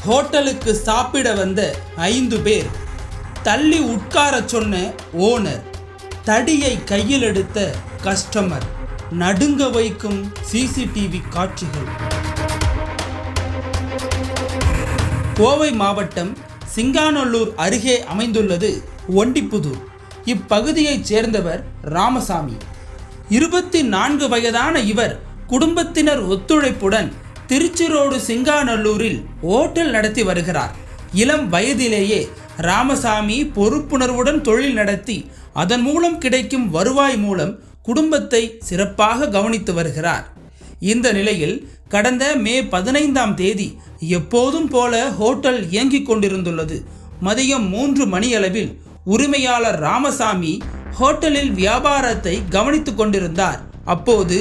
ஹோட்டலுக்கு சாப்பிட வந்த 5 பேர், தள்ளி உட்கார சொன்ன ஓனர், தடியை கையில் எடுத்த கஸ்டமர், நடுங்க வைக்கும் சிசிடிவி காட்சிகள். கோவை மாவட்டம் சிங்காநல்லூர் அருகே அமைந்துள்ளது ஒண்டிப்புதூர். இப்பகுதியைச் சேர்ந்தவர் ராமசாமி. 24 வயதான இவர் குடும்பத்தினர் ஒத்துழைப்புடன் திருச்சி ரோடு சிங்காநல்லூரில் ஓட்டல் நடத்தி வருகிறார். இளம் வயதிலேயே ராமசாமி பொறுப்புணர்வுடன் தொழில் நடத்தி அதன் மூலம் கிடைக்கும் வருவாய் மூலம் குடும்பத்தை சிறப்பாக கவனித்து வருகிறார். இந்த நிலையில் கடந்த மே 15ஆம் தேதி எப்போதும் போல ஹோட்டல் இயங்கிக் கொண்டிருந்துள்ளது. மதியம் 3 மணியளவில் உரிமையாளர் ராமசாமி ஹோட்டலில் வியாபாரத்தை கவனித்துக் கொண்டிருந்தார். அப்போது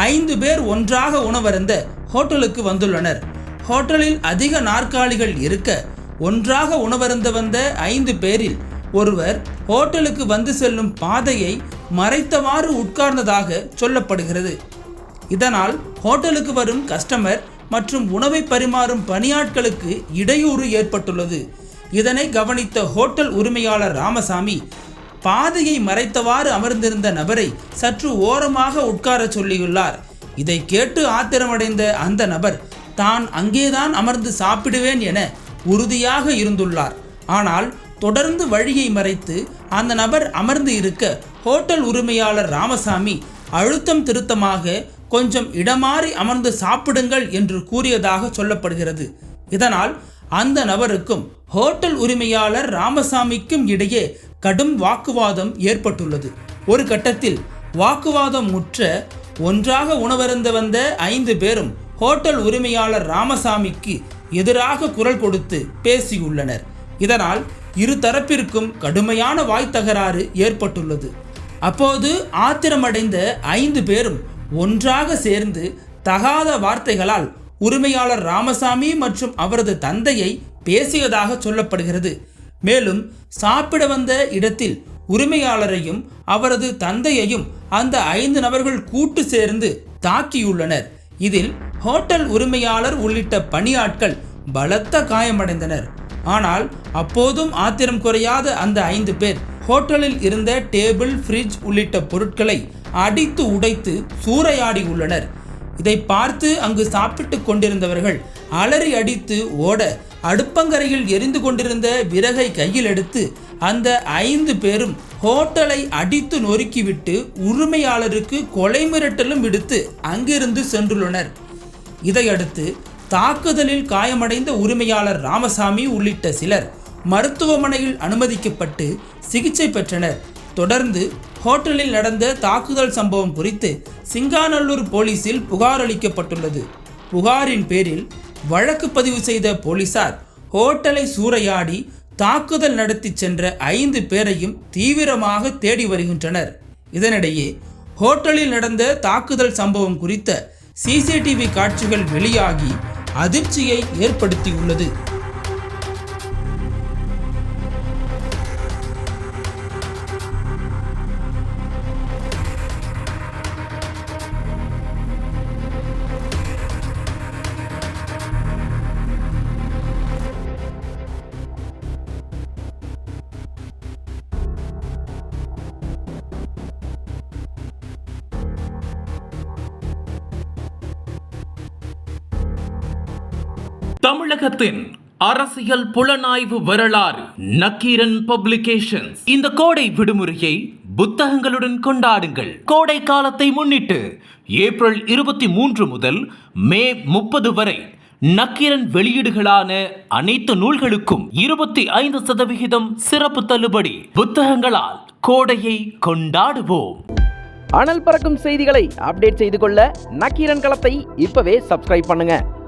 5 பேர் ஒன்றாக உணவருந்த ஹோட்டலுக்கு வந்துள்ளனர். ஹோட்டலில் அதிக நாற்காலிகள் இருக்க ஒன்றாக உணவருந்த வந்த 5 பேரில் ஒருவர் ஹோட்டலுக்கு வந்து செல்லும் பாதையை மறைத்தவாறு உட்கார்ந்ததாக சொல்லப்படுகிறது. இதனால் ஹோட்டலுக்கு வரும் கஸ்டமர் மற்றும் உணவை பரிமாறும் பணியாட்களுக்கு இடையூறு ஏற்பட்டுள்ளது. இதனை கவனித்த ஹோட்டல் உரிமையாளர் ராமசாமி பாதையை மறைத்தவாறு அமர்ந்திருந்த நபரை சற்று ஓரமாக உட்கார சொல்லியுள்ளார். இதை கேட்டு ஆத்திரமடைந்த அந்த நபர் தான் அங்கேதான் அமர்ந்து சாப்பிடுவேன் என உறுதியாக இருந்துள்ளார். ஆனால் தொடர்ந்து வழியை மறைத்து அந்த நபர் அமர்ந்து இருக்க ஹோட்டல் உரிமையாளர் ராமசாமி அழுத்தம் திருத்தமாக கொஞ்சம் இடமாறி அமர்ந்து சாப்பிடுங்கள் என்று கூறியதாக சொல்லப்படுகிறது. இதனால் அந்த நபருக்கும் ஹோட்டல் உரிமையாளர் ராமசாமிக்கும் இடையே கடும் வாக்குவாதம் ஏற்பட்டுள்ளது. ஒரு கட்டத்தில் வாக்குவாதம் முற்ற ஒன்றாக உணவருந்த வந்த 5 பேரும் ஹோட்டல் உரிமையாளர் ராமசாமிக்கு எதிராக குரல் கொடுத்து பேசியுள்ளனர். இதனால் இரு தரப்பிற்கும் கடுமையான வாய் தகராறு ஏற்பட்டுள்ளது. அப்போது ஆத்திரமடைந்த 5 பேரும் ஒன்றாக சேர்ந்து தகாத வார்த்தைகளால் உரிமையாளர் ராமசாமி மற்றும் அவரது தந்தையை பேசியதாக சொல்லப்படுகிறது. மேலும் சாப்பிட வந்த இடத்தில் உரிமையாளரையும் அவரது தந்தையையும் அந்த 5 நபர்கள் கூட்டு சேர்ந்து தாக்கியுள்ளனர். இதில் ஹோட்டல் உரிமையாளர் உள்ளிட்ட பணியாட்கள் பலத்த காயமடைந்தனர். ஆனால் அப்போதும் ஆத்திரம் குறையாத அந்த 5 பேர் ஹோட்டலில் இருந்த டேபிள், ஃப்ரிட்ஜ் உள்ளிட்ட பொருட்களை அடித்து உடைத்து சூறையாடி உள்ளனர். இதை பார்த்து அங்கு சாப்பிட்டு கொண்டிருந்தவர்கள் அலறி அடித்து ஓட அடுப்பங்கரையில் எரிந்து கொண்டிருந்த விறகை கையில் எடுத்து அந்த 5 பேரும் ஹோட்டலை அடித்து நொறுக்கிவிட்டு உரிமையாளருக்கு கொலை மிரட்டலும் விடுத்து அங்கிருந்து சென்றுள்ளனர். இதையடுத்து தாக்குதலில் காயமடைந்த உரிமையாளர் ராமசாமி உள்ளிட்ட சிலர் மருத்துவமனையில் அனுமதிக்கப்பட்டு சிகிச்சை பெற்றனர். தொடர்ந்து ஹோட்டலில் நடந்த தாக்குதல் சம்பவம் குறித்து சிங்காநல்லூர் போலீசில் புகார் அளிக்கப்பட்டுள்ளது. புகாரின் பேரில் வழக்கு பதிவு செய்த போலீசார் ஹோட்டலை சூறையாடி தாக்குதல் நடத்தி சென்ற 5 பேரையும் தீவிரமாக தேடி வருகின்றனர். இதனிடையே ஹோட்டலில் நடந்த தாக்குதல் சம்பவம் குறித்த சிசிடிவி காட்சிகள் வெளியாகி அதிர்ச்சியை ஏற்படுத்தியுள்ளது. தமிழகத்தின் அரசியல் புலனாய்வு வரலாறு நக்கீரன் பப்ளிகேஷன்ஸ். இந்த கோடை விடுமுறையை புத்தகங்களுடன் கொண்டாடுங்கள். கோடை காலத்தை முன்னிட்டு ஏப்ரல் 23 முதல் மே 30 வரை நக்கீரன் வெளியீடுகளான அனைத்து நூல்களுக்கும் 25% சிறப்பு தள்ளுபடி. புத்தகங்களால் கோடையை கொண்டாடுவோம். அனல் பறக்கும் செய்திகளை அப்டேட் செய்து கொள்ள நக்கீரன் களத்தை இப்பவே சப்ஸ்கிரைப் பண்ணுங்க.